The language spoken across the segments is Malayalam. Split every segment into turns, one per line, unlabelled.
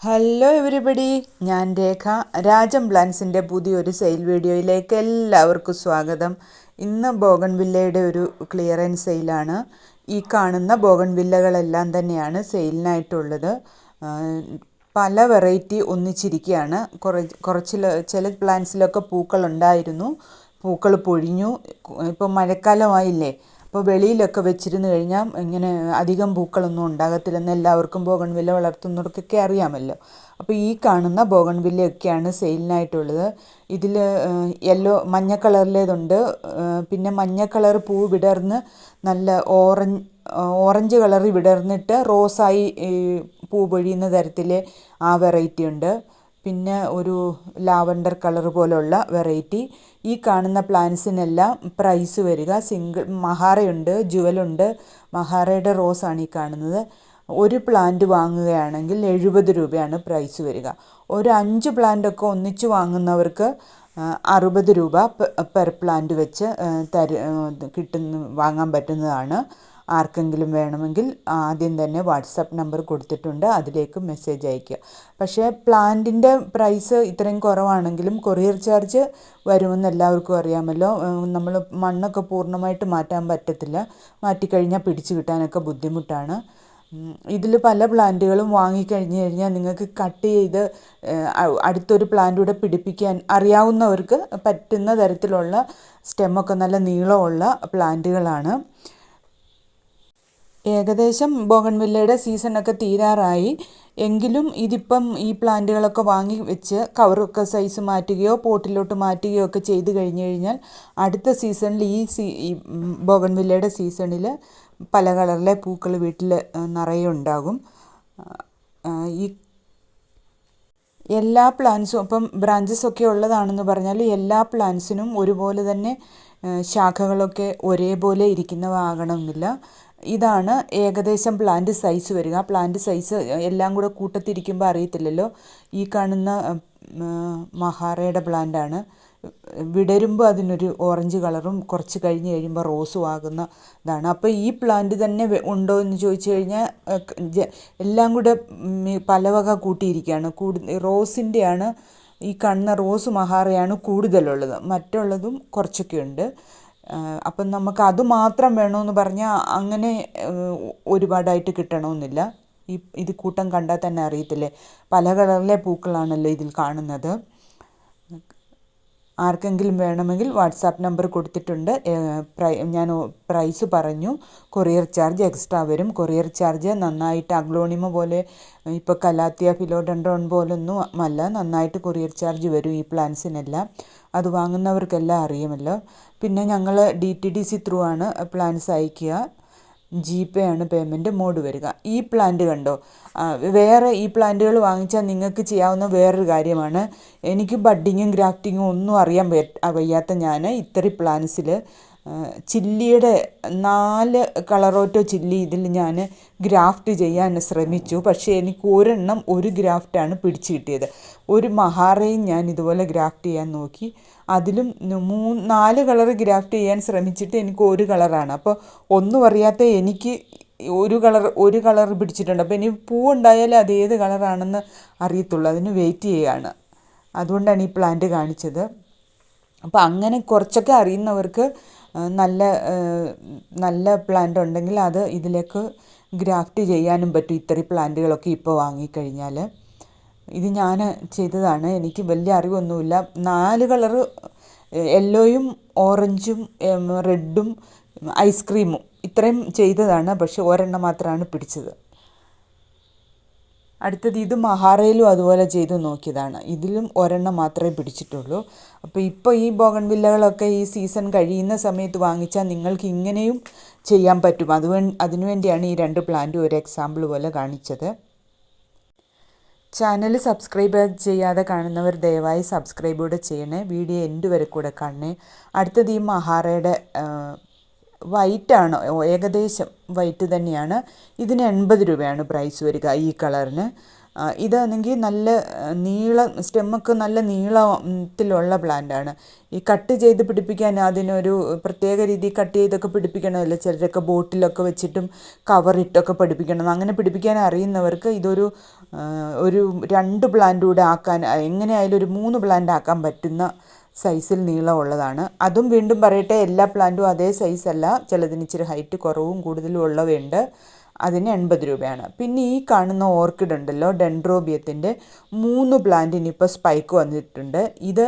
ഹലോ എവരിബഡി, ഞാൻ രേഖ. രാജം പ്ലാൻസിൻ്റെ പുതിയൊരു സെയിൽ വീഡിയോയിലേക്ക് എല്ലാവർക്കും സ്വാഗതം. ഇന്ന് ബോഗൺവില്ലയുടെ ഒരു ക്ലിയറൻസ് സെയിലാണ്. ഈ കാണുന്ന ബോഗൺവില്ലകളെല്ലാം തന്നെയാണ് സെയിലിനായിട്ടുള്ളത്. പല വെറൈറ്റി ഒന്നിച്ചിരിക്കുകയാണ്. ചില പ്ലാന്റ്സിലൊക്കെ പൂക്കളുണ്ടായിരുന്നു, പൂക്കൾ പൊഴിഞ്ഞു. ഇപ്പം മഴക്കാലമായില്ലേ, അപ്പോൾ വെളിയിലൊക്കെ വെച്ചിരുന്ന് കഴിഞ്ഞാൽ ഇങ്ങനെ അധികം പൂക്കളൊന്നും ഉണ്ടാകത്തില്ലെന്ന് എല്ലാവർക്കും ബോഗൺവില്ല വളർത്തുന്നവർക്കൊക്കെ അറിയാമല്ലോ. അപ്പോൾ ഈ കാണുന്ന ബോഗൺവില്ലയൊക്കെയാണ് സെയിലിനായിട്ടുള്ളത്. ഇതിൽ മഞ്ഞ കളറിലേതുണ്ട്, പിന്നെ മഞ്ഞ കളർ പൂ വിടർന്ന് നല്ല ഓറഞ്ച് കളർ വിടർന്നിട്ട് റോസായി പൂ പൊഴിയുന്ന തരത്തിൽ ആ വെറൈറ്റി ഉണ്ട്. പിന്നെ ഒരു ലാവണ്ടർ കളർ പോലുള്ള വെറൈറ്റി. ഈ കാണുന്ന പ്ലാന്റ്സിനെല്ലാം പ്രൈസ് വരിക മഹാറയുണ്ട്, ജുവലുണ്ട്. മഹാറയുടെ റോസാണ് ഈ കാണുന്നത്. ഒരു പ്ലാന്റ് വാങ്ങുകയാണെങ്കിൽ 70 രൂപയാണ് പ്രൈസ് വരിക. ഒരു 5 പ്ലാന്റൊക്കെ ഒന്നിച്ച് വാങ്ങുന്നവർക്ക് 60 രൂപ പെർ പ്ലാന്റ് വെച്ച് വാങ്ങാൻ പറ്റുന്നതാണ്. ആർക്കെങ്കിലും വേണമെങ്കിൽ ആദ്യം തന്നെ വാട്സപ്പ് നമ്പർ കൊടുത്തിട്ടുണ്ട്, അതിലേക്ക് മെസ്സേജ് അയയ്ക്കുക. പക്ഷേ പ്ലാന്റിൻ്റെ പ്രൈസ് ഇത്രയും കുറവാണെങ്കിലും കൊറിയർ ചാർജ് വരുമെന്ന് എല്ലാവർക്കും അറിയാമല്ലോ. നമ്മൾ മണ്ണൊക്കെ പൂർണ്ണമായിട്ട് മാറ്റാൻ പറ്റത്തില്ല, മാറ്റിക്കഴിഞ്ഞാൽ പിടിച്ചു കിട്ടാനൊക്കെ ബുദ്ധിമുട്ടാണ്. ഇതിൽ പല പ്ലാന്റുകളും വാങ്ങിക്കഴിഞ്ഞ് കഴിഞ്ഞാൽ നിങ്ങൾക്ക് കട്ട് ചെയ്ത് അടുത്തൊരു പ്ലാന്റ് കൂടെ പിടിപ്പിക്കാൻ അറിയാവുന്നവർക്ക് പറ്റുന്ന തരത്തിലുള്ള സ്റ്റെമ്മൊക്കെ നല്ല നീളമുള്ള പ്ലാന്റുകളാണ്. ഏകദേശം ബോഗൺവില്ലയുടെ സീസണൊക്കെ തീരാറായി. എങ്കിലും ഇതിപ്പം ഈ പ്ലാന്റുകളൊക്കെ വാങ്ങി വെച്ച് കവറൊക്കെ സൈസ് മാറ്റുകയോ പോട്ടിലോട്ട് മാറ്റുകയോ ഒക്കെ ചെയ്ത് കഴിഞ്ഞ് കഴിഞ്ഞാൽ അടുത്ത സീസണിൽ ഈ ബോഗൺവില്ലയുടെ സീസണിൽ പല കളറിലെ പൂക്കൾ വീട്ടിൽ നിറയെ ഉണ്ടാകും. ഈ എല്ലാ പ്ലാന്റ്സും അപ്പം ബ്രാഞ്ചസൊക്കെ ഉള്ളതാണെന്ന് പറഞ്ഞാൽ എല്ലാ പ്ലാന്റ്സിനും ഒരുപോലെ തന്നെ ശാഖകളൊക്കെ ഒരേപോലെ ഇരിക്കുന്നവ ആകണമെന്നില്ല. ഇതാണ് ഏകദേശം പ്ലാന്റ് സൈസ് വരിക. പ്ലാന്റ് സൈസ് എല്ലാം കൂടെ കൂട്ടത്തിരിക്കുമ്പോൾ അറിയത്തില്ലല്ലോ. ഈ കാണുന്ന മഹാറയുടെ പ്ലാന്റാണ്. വിടരുമ്പോൾ അതിനൊരു ഓറഞ്ച് കളറും കുറച്ച് കഴിഞ്ഞ് കഴിയുമ്പോൾ റോസും ആകുന്ന ഇതാണ്. അപ്പോൾ ഈ പ്ലാന്റ് തന്നെ ഉണ്ടോ എന്ന് ചോദിച്ചു കഴിഞ്ഞാൽ എല്ലാം കൂടെ പല വക കൂട്ടിയിരിക്കുകയാണ്. റോസിൻ്റെയാണ് ഈ കാണുന്ന റോസ് മഹാറയാണ് കൂടുതലുള്ളത്, മറ്റുള്ളതും കുറച്ചൊക്കെ ഉണ്ട്. അപ്പം നമുക്ക് അത് മാത്രം വേണമെന്ന് പറഞ്ഞാൽ അങ്ങനെ ഒരുപാടായിട്ട് കിട്ടണമെന്നില്ല. ഇത് കൂട്ടം കണ്ടാൽ തന്നെ അറിയത്തില്ലേ, പല കളറിലെ പൂക്കളാണല്ലോ ഇതിൽ കാണുന്നത്. ആർക്കെങ്കിലും വേണമെങ്കിൽ വാട്സാപ്പ് നമ്പർ കൊടുത്തിട്ടുണ്ട്. ഞാൻ പ്രൈസ് പറഞ്ഞു. കൊറിയർ ചാർജ് എക്സ്ട്രാ വരും. കൊറിയർ ചാർജ് നന്നായിട്ട് അഗ്ലോണിമ പോലെ, ഇപ്പോൾ കലാത്തിയ ഫിലോഡെൻഡ്രോൺ പോലൊന്നും അല്ല, നന്നായിട്ട് കൊറിയർ ചാർജ് വരും ഈ പ്ലാന്റ്സിനെല്ലാം. അത് വാങ്ങുന്നവർക്കെല്ലാം അറിയുമല്ലോ. പിന്നെ ഞങ്ങൾ DTDC ത്രൂ ആണ് പ്ലാന്റ്സ് അയക്കുക. GPay ആണ് പേയ്മെൻറ്റ് മോഡ് വരിക. ഈ പ്ലാന്റ് കണ്ടോ, വേറെ ഈ പ്ലാന്റുകൾ വാങ്ങിച്ചാൽ നിങ്ങൾക്ക് ചെയ്യാവുന്ന വേറൊരു കാര്യമാണ്. എനിക്ക് ബഡ്ഡിങ്ങും ഗ്രാഫ്റ്റിങ്ങും ഒന്നും അറിയാൻ വയ്യാത്ത ഞാൻ ഇത്രയും പ്ലാന്റ്സിൽ ചില്ലിയുടെ 4 കളറോറ്റോ ചില്ലി ഇതിൽ ഞാൻ ഗ്രാഫ്റ്റ് ചെയ്യാൻ ശ്രമിച്ചു. പക്ഷേ എനിക്ക് ഒരെണ്ണം ഒരു ഗ്രാഫ്റ്റാണ് പിടിച്ച് കിട്ടിയത്. ഒരു മഹാറയും ഞാൻ ഇതുപോലെ ഗ്രാഫ്റ്റ് ചെയ്യാൻ നോക്കി. അതിലും 4 കളർ ഗ്രാഫ്റ്റ് ചെയ്യാൻ ശ്രമിച്ചിട്ട് എനിക്ക് ഒരു കളറാണ്. അപ്പോൾ ഒന്നും അറിയാത്ത എനിക്ക് ഒരു കളർ പിടിച്ചിട്ടുണ്ട്. അപ്പോൾ ഇനി പൂവുണ്ടായാലേ അത് ഏത് കളറാണെന്ന് അറിയത്തുള്ളൂ. അതിന് വെയിറ്റ് ചെയ്യുകയാണ്. അതുകൊണ്ടാണ് ഈ പ്ലാന്റ് കാണിച്ചത്. അപ്പോൾ അങ്ങനെ കുറച്ചൊക്കെ അറിയുന്നവർക്ക് നല്ല പ്ലാന്റ് ഉണ്ടെങ്കിൽ അത് ഇതിലേക്ക് ഗ്രാഫ്റ്റ് ചെയ്യാനും പറ്റും. ഇത്രയും പ്ലാന്റുകളൊക്കെ ഇപ്പോൾ വാങ്ങിക്കഴിഞ്ഞാൽ. ഇത് ഞാൻ ചെയ്തതാണ്, എനിക്ക് വലിയ അറിവൊന്നുമില്ല. 4 കളറ് യെല്ലോയും ഓറഞ്ചും റെഡും ഐസ്ക്രീമും ഇത്രയും ചെയ്തതാണ്. പക്ഷെ ഒരെണ്ണം മാത്രമാണ് പിടിച്ചത്. അടുത്തത് ഇത് മഹാറയിലും അതുപോലെ ചെയ്ത് നോക്കിയതാണ്. ഇതിലും ഒരെണ്ണം മാത്രമേ പിടിച്ചിട്ടുള്ളൂ. അപ്പോൾ ഈ ബോഗൺവില്ലകളൊക്കെ ഈ സീസൺ കഴിയുന്ന സമയത്ത് വാങ്ങിച്ചാൽ നിങ്ങൾക്ക് ഇങ്ങനെയും ചെയ്യാൻ പറ്റും. അതിനുവേണ്ടിയാണ് ഈ 2 പ്ലാന്റും ഒരു എക്സാമ്പിൾ പോലെ കാണിച്ചത്. ചാനൽ സബ്സ്ക്രൈബ് ചെയ്യാതെ കാണുന്നവർ ദയവായി സബ്സ്ക്രൈബ് കൂടെ ചെയ്യണേ. വീഡിയോ എൻഡ് വരെ കൂടെ കാണണേ. അടുത്തത് ഈ മഹാറയുടെ വൈറ്റാണ്, ഏകദേശം വൈറ്റ് തന്നെയാണ്. ഇതിന് 80 രൂപയാണ് പ്രൈസ് വരിക ഈ കളറിന്. ഇതാണെങ്കിൽ നല്ല സ്റ്റെമ്മൊക്കെ നല്ല നീളത്തിലുള്ള പ്ലാന്റാണ്. ഈ കട്ട് ചെയ്ത് പിടിപ്പിക്കാൻ അതിനൊരു പ്രത്യേക രീതി കട്ട് ചെയ്തൊക്കെ പിടിപ്പിക്കണമല്ലോ. ചിലരൊക്കെ ബോട്ടിലൊക്കെ വെച്ചിട്ടും കവറിട്ടൊക്കെ പിടിപ്പിക്കണം. അങ്ങനെ പിടിപ്പിക്കാൻ അറിയുന്നവർക്ക് ഇതൊരു 2 പ്ലാന്റ് കൂടെ ആക്കാൻ, എങ്ങനെയായാലും ഒരു 3 പ്ലാന്റ് ആക്കാൻ പറ്റുന്ന സൈസിൽ നീളമുള്ളതാണ്. അതും വീണ്ടും പറയട്ടെ, എല്ലാ പ്ലാന്റും അതേ സൈസല്ല. ചിലതിന് ഇച്ചിരി ഹൈറ്റ് കുറവും കൂടുതലും ഉള്ളവയുണ്ട്. അതിന് 80 രൂപയാണ്. പിന്നെ ഈ കാണുന്ന ഓർക്കിഡ് ഉണ്ടല്ലോ, ഡെൻഡ്രോബിയത്തിൻ്റെ 3 പ്ലാന്റിന് ഇപ്പോൾ സ്പൈക്ക് വന്നിട്ടുണ്ട്. ഇത്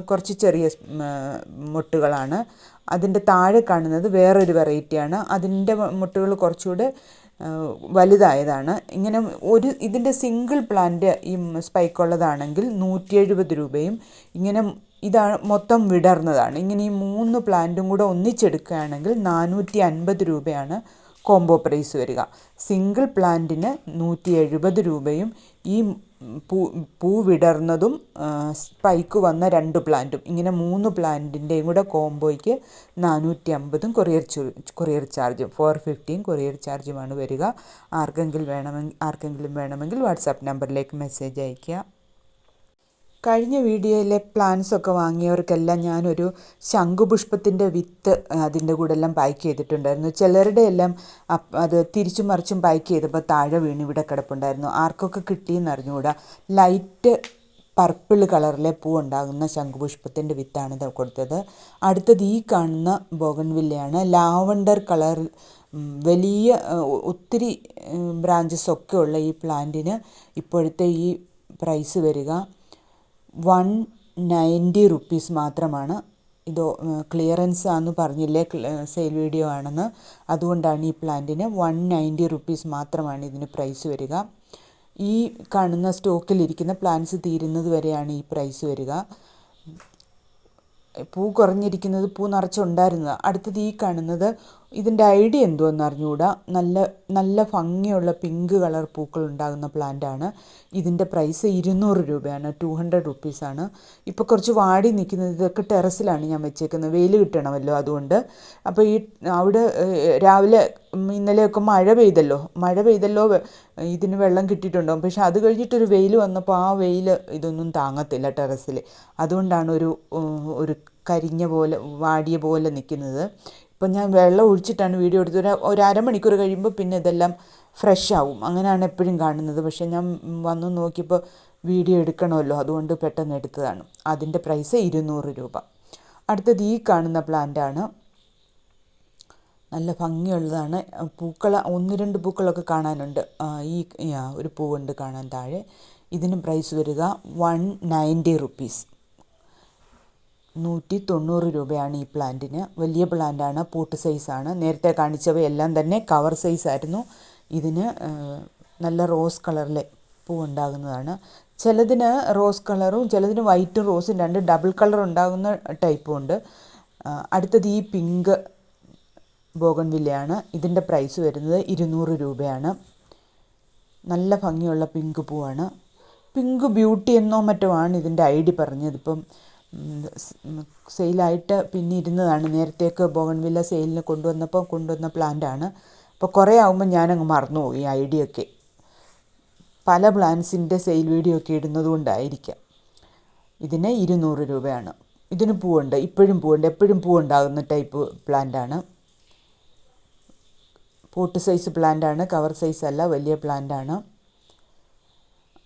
കുറച്ച് ചെറിയ മൊട്ടുകളാണ്. അതിൻ്റെ താഴെ കാണുന്നത് വേറൊരു വെറൈറ്റിയാണ്. അതിൻ്റെ മൊട്ടുകൾ കുറച്ചുകൂടെ വലുതായതാണ്. ഇങ്ങനെ ഇതിൻ്റെ സിംഗിൾ പ്ലാന്റ് ഈ സ്പൈക്കുള്ളതാണെങ്കിൽ 170 രൂപയും, ഇങ്ങനെ ഇതാണ് മൊത്തം വിടർന്നതാണ്. ഇങ്ങനെ ഈ 3 പ്ലാന്റും കൂടെ ഒന്നിച്ചെടുക്കുകയാണെങ്കിൽ 450 രൂപയാണ് കോംബോ പ്രൈസ് വരിക. സിംഗിൾ പ്ലാന്റിന് 170 രൂപയും ഈ പൂ വിടർന്നതും സ്പൈക്ക് വന്ന 2 പ്ലാന്റും, ഇങ്ങനെ 3 പ്ലാന്റിൻ്റെയും കൂടെ കോംബോയ്ക്ക് 450 കൊറിയർ ചാർജും 415 കൊറിയർ ചാർജുമാണ് വരിക. ആർക്കെങ്കിലും വേണമെങ്കിൽ വാട്സാപ്പ് നമ്പറിലേക്ക് മെസ്സേജ് അയയ്ക്കുക. കഴിഞ്ഞ വീഡിയോയിലെ പ്ലാന്റ്സൊക്കെ വാങ്ങിയവർക്കെല്ലാം ഞാനൊരു ശംഖുപുഷ്പത്തിൻ്റെ വിത്ത് അതിൻ്റെ കൂടെ എല്ലാം പാക്ക് ചെയ്തിട്ടുണ്ടായിരുന്നു. ചിലരുടെ എല്ലാം അത് തിരിച്ചും മറിച്ചും പാക്ക് ചെയ്തപ്പോൾ താഴെ വീണ് ഇവിടെ കിടപ്പുണ്ടായിരുന്നു. ആർക്കൊക്കെ കിട്ടിയെന്ന് അറിഞ്ഞുകൂടാ. ലൈറ്റ് പർപ്പിൾ കളറിലെ പൂ ഉണ്ടാകുന്ന ശംഖുപുഷ്പത്തിൻ്റെ വിത്താണ് ഇത് കൊടുത്തത്. അടുത്തത് ഈ കാണുന്ന ബോഗൺവില്ലയാണ്. ലാവണ്ടർ കളർ വലിയ ഒത്തിരി ബ്രാഞ്ചസൊക്കെ ഉള്ള ഈ പ്ലാന്റിന് ഇപ്പോഴത്തെ ഈ പ്രൈസ് വരിക 190 റുപ്പീസ് മാത്രമാണ്. ഇത് ക്ലിയറൻസ് ആണെന്ന് പറഞ്ഞില്ലേ, സെയിൽ വീഡിയോ ആണെന്ന്. അതുകൊണ്ടാണ് ഈ പ്ലാന്റിന് 190 റുപ്പീസ് മാത്രമാണ് ഇതിന് പ്രൈസ് വരിക. ഈ കാണുന്ന സ്റ്റോക്കിലിരിക്കുന്ന പ്ലാന്റ്സ് തീരുന്നത് വരെയാണ് ഈ പ്രൈസ് വരിക. പൂ കുറഞ്ഞിരിക്കുന്നത് പൂ നിറച്ചുണ്ടായിരുന്നത്. അടുത്തത് ഈ കാണുന്നത്, ഇതിൻ്റെ ഐഡിയ എന്തുവെന്ന് അറിഞ്ഞുകൂടാ. നല്ല ഭംഗിയുള്ള പിങ്ക് കളർ പൂക്കൾ ഉണ്ടാകുന്ന പ്ലാന്റാണ്. ഇതിൻ്റെ പ്രൈസ് 200 രൂപയാണ്, 200 റുപ്പീസാണ്. ഇപ്പോൾ കുറച്ച് വാടി നിൽക്കുന്നത്. ഇതൊക്കെ ടെറസിലാണ് ഞാൻ വെച്ചേക്കുന്നത്, വെയിൽ കിട്ടണമല്ലോ അതുകൊണ്ട്. അപ്പോൾ ഈ അവിടെ രാവിലെ ഇന്നലെയൊക്കെ മഴ പെയ്തല്ലോ, ഇതിന് വെള്ളം കിട്ടിയിട്ടുണ്ടാകും. പക്ഷെ അത് കഴിഞ്ഞിട്ടൊരു വെയിൽ വന്നപ്പോൾ ആ വെയിൽ ഇതൊന്നും താങ്ങത്തില്ല ടെറസിൽ. അതുകൊണ്ടാണ് ഒരു കരിഞ്ഞ പോലെ വാടിയ പോലെ നിൽക്കുന്നത്. ഇപ്പം ഞാൻ വെള്ളം ഒഴിച്ചിട്ടാണ് വീഡിയോ എടുത്തത്. ഒരു അരമണിക്കൂർ കഴിയുമ്പോൾ പിന്നെ ഇതെല്ലാം ഫ്രഷ് ആവും. അങ്ങനെയാണ് എപ്പോഴും കാണുന്നത്. പക്ഷേ ഞാൻ വന്നു നോക്കിയപ്പോൾ വീഡിയോ എടുക്കണമല്ലോ, അതുകൊണ്ട് പെട്ടെന്ന് എടുത്തതാണ്. അതിൻ്റെ പ്രൈസ് 200 രൂപ. അടുത്തത് ഈ കാണുന്ന പ്ലാന്റാണ്. നല്ല ഭംഗിയുള്ളതാണ്. 1-2 പൂക്കളൊക്കെ കാണാനുണ്ട്. ഒരു പൂവുണ്ട് കാണാൻ താഴെ. ഇതിന് പ്രൈസ് വരിക 190 റുപ്പീസ്, 190 രൂപയാണ് ഈ പ്ലാന്റിന്. വലിയ പ്ലാന്റാണ്, പോട്ട് സൈസാണ്. നേരത്തെ കാണിച്ചവയെല്ലാം തന്നെ കവർ സൈസായിരുന്നു. ഇതിന് നല്ല റോസ് കളറിലെ പൂ ഉണ്ടാകുന്നതാണ്. ചിലതിന് റോസ് കളറും ചിലതിന് വൈറ്റും റോസും 2 ഡബിൾ കളർ ഉണ്ടാകുന്ന ടൈപ്പും ഉണ്ട്. അടുത്തത് ഈ പിങ്ക് ബോഗൺവില്ലയാണ്. ഇതിൻ്റെ പ്രൈസ് വരുന്നത് 200 രൂപയാണ്. നല്ല ഭംഗിയുള്ള പിങ്ക് പൂവാണ്. പിങ്ക് ബ്യൂട്ടി എന്നോ മറ്റോ ആണ് ഇതിൻ്റെ ഐഡി പറഞ്ഞത്. ഇപ്പം സെയിലായിട്ട് പിന്നെ ഇരുന്നതാണ്. നേരത്തേക്ക് ബോഗൺവില്ല സെയിലിന് കൊണ്ടുവന്ന പ്ലാന്റാണ്. അപ്പോൾ കുറേ ആകുമ്പോൾ ഞാനങ്ങ് മറന്നുപോയി ഈ ഐഡിയൊക്കെ. പല പ്ലാന്റ്സിൻ്റെ സെയിൽ വീഡിയോ ഒക്കെ ഇടുന്നത് കൊണ്ടായിരിക്കാം. ഇതിന് 200 രൂപയാണ്. ഇതിന് പൂവുണ്ട്, എപ്പോഴും പൂവുണ്ടാകുന്ന ടൈപ്പ് പ്ലാന്റാണ്. പോട്ട് സൈസ് പ്ലാന്റാണ്, കവർ സൈസ് അല്ല, വലിയ പ്ലാന്റാണ്.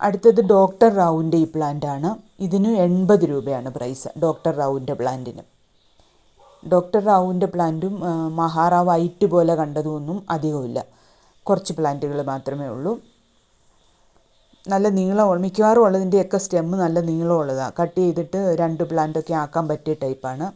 അടുത്തത് ഡോക്ടർ റാവുവിൻ്റെ ഈ പ്ലാന്റാണ്. ഇതിന് 80 രൂപയാണ് പ്രൈസ്. ഡോക്ടർ റാവുവിൻ്റെ പ്ലാന്റിന്. ഡോക്ടർ റാവുവിൻ്റെ പ്ലാന്റും മഹാറാ വൈറ്റ് പോലെ കണ്ടതൊന്നും അധികമില്ല. കുറച്ച് പ്ലാന്റുകൾ മാത്രമേ ഉള്ളൂ. നല്ല നീളമുള്ള, മിക്കവാറും ഉള്ളതിൻ്റെയൊക്കെ സ്റ്റെമ്മ് നല്ല നീളമുള്ളതാണ്. കട്ട് ചെയ്തിട്ട് 2 പ്ലാന്റൊക്കെ ആക്കാൻ പറ്റിയ ടൈപ്പാണ്.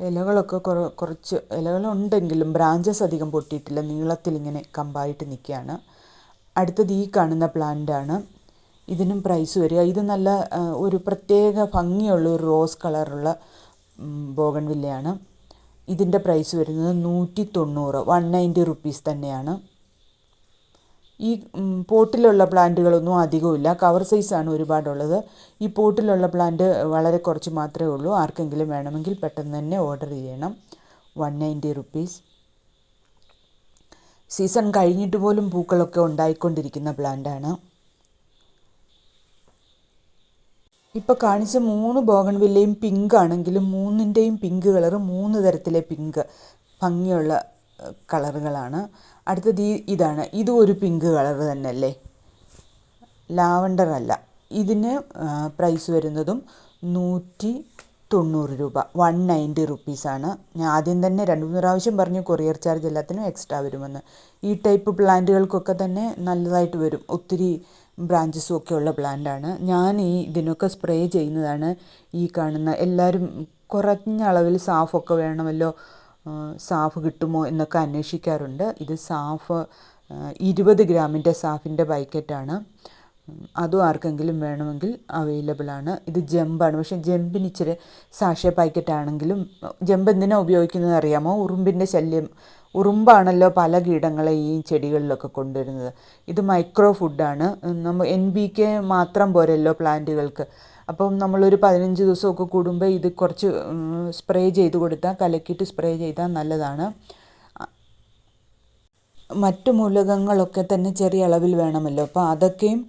ഇലകളൊക്കെ കുറച്ച് ഇലകളുണ്ടെങ്കിലും ബ്രാഞ്ചസ് അധികം പൊട്ടിയിട്ടില്ല. നീളത്തിലിങ്ങനെ കമ്പായിട്ട് നിൽക്കുകയാണ്. അടുത്തത് ഈ കാണുന്ന പ്ലാന്റാണ്. ഇതിനും പ്രൈസ് വരിക. ഇത് നല്ല ഒരു പ്രത്യേക ഭംഗിയുള്ള ഒരു റോസ് കളറുള്ള ബോഗൺവില്ലയാണ്. ഇതിൻ്റെ പ്രൈസ് വരുന്നത് 190, 190 റുപ്പീസ് തന്നെയാണ്. ഈ പോട്ടിലുള്ള പ്ലാന്റുകളൊന്നും അധികമില്ല, കവർ സൈസാണ് ഒരുപാടുള്ളത്. ഈ പോട്ടിലുള്ള പ്ലാന്റ് വളരെ കുറച്ച് മാത്രമേ ഉള്ളൂ. ആർക്കെങ്കിലും വേണമെങ്കിൽ പെട്ടെന്ന് തന്നെ ഓർഡർ ചെയ്യണം. 190 റുപ്പീസ്. സീസൺ കഴിഞ്ഞിട്ട് പോലും പൂക്കളൊക്കെ ഉണ്ടായിക്കൊണ്ടിരിക്കുന്ന പ്ലാന്റാണ്. ഇപ്പോൾ കാണിച്ച 3 ബോഗൺവില്ലയും പിങ്ക് ആണെങ്കിലും മൂന്നിൻ്റെയും പിങ്ക് കളർ 3 തരത്തിലെ പിങ്ക് ഭംഗിയുള്ള കളറുകളാണ്. അടുത്തത് ഇതാണ്, ഇതും ഒരു പിങ്ക് കളർ തന്നെയല്ലേ, ലാവണ്ടർ അല്ല. ഇതിന് പ്രൈസ് വരുന്നതും 190 രൂപ, 190 റുപ്പീസാണ്. ഞാൻ ആദ്യം തന്നെ 2-3 പ്രാവശ്യം പറഞ്ഞു കൊറിയർ ചാർജ് എല്ലാത്തിനും എക്സ്ട്രാ വരുമെന്ന്. ഈ ടൈപ്പ് പ്ലാന്റുകൾക്കൊക്കെ തന്നെ നല്ലതായിട്ട് വരും, ഒത്തിരി ബ്രാഞ്ചസും ഒക്കെ ഉള്ള പ്ലാന്റാണ്. ഞാൻ ഇതിനൊക്കെ സ്പ്രേ ചെയ്യുന്നതാണ്. ഈ കാണുന്ന എല്ലാവരും കുറഞ്ഞ അളവിൽ സാഫൊക്കെ വേണമല്ലോ, സാഫ് കിട്ടുമോ എന്നൊക്കെ അന്വേഷിക്കാറുണ്ട്. ഇത് സാഫ് 20 ഗ്രാമിൻ്റെ സാഫിൻ്റെ പാക്കറ്റാണ്. അതും ആർക്കെങ്കിലും വേണമെങ്കിൽ അവൈലബിളാണ്. ഇത് ജമ്പാണ്, പക്ഷേ ജമ്പിന് ഇച്ചിരി സാഷേ പാക്കറ്റ് ആണെങ്കിലും, ജമ്പ് എന്തിനാണ് ഉപയോഗിക്കുന്നത് അറിയാമോ? ഉറുമ്പിൻ്റെ ശല്യം, ഉറുമ്പാണല്ലോ പല കീടങ്ങളെ ഈ ചെടികളിലൊക്കെ കൊണ്ടുവരുന്നത്. ഇത് മൈക്രോ ഫുഡാണ്. NPK മാത്രം പോരല്ലോ പ്ലാന്റുകൾക്ക്. അപ്പം നമ്മളൊരു 15 ദിവസമൊക്കെ കൂടുമ്പോൾ ഇത് കുറച്ച് സ്പ്രേ ചെയ്ത് കൊടുത്താൽ, കലക്കിയിട്ട് സ്പ്രേ ചെയ്താൽ നല്ലതാണ്. മറ്റു മൂലകങ്ങളൊക്കെ തന്നെ ചെറിയ അളവിൽ വേണമല്ലോ, അപ്പോൾ അതൊക്കെയും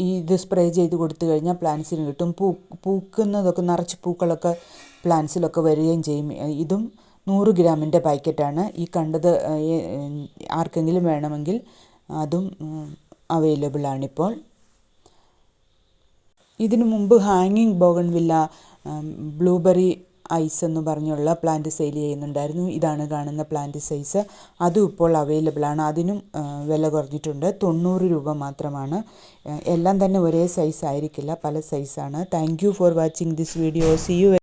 ഇത് സ്പ്രേ ചെയ്ത് കൊടുത്തു കഴിഞ്ഞാൽ പ്ലാന്റ്സിന് കിട്ടും. പൂക്കുന്നതൊക്കെ നിറച്ച് പൂക്കളൊക്കെ പ്ലാന്റ്സിലൊക്കെ വരികയും ചെയ്യും. ഇതും 100 ഗ്രാമിൻ്റെ പാക്കറ്റാണ്. ഈ കണ്ടത് ആർക്കെങ്കിലും വേണമെങ്കിൽ അതും അവൈലബിളാണിപ്പോൾ. ഇതിനു മുമ്പ് ഹാങ്ങിങ് ബോഗൺവില്ല, ബ്ലൂബെറി ഐസ് എന്ന് പറഞ്ഞുള്ള പ്ലാന്റ് സെയിൽ ചെയ്യുന്നുണ്ടായിരുന്നു. ഇതാണ് കാണുന്ന പ്ലാന്റ് സൈസ്. അതും ഇപ്പോൾ അവൈലബിളാണ്. അതിനും വില കുറഞ്ഞിട്ടുണ്ട്, 90 രൂപ മാത്രമാണ്. എല്ലാം തന്നെ ഒരേ സൈസ് ആയിരിക്കില്ല, പല സൈസാണ്. Thank you for watching this video. See U.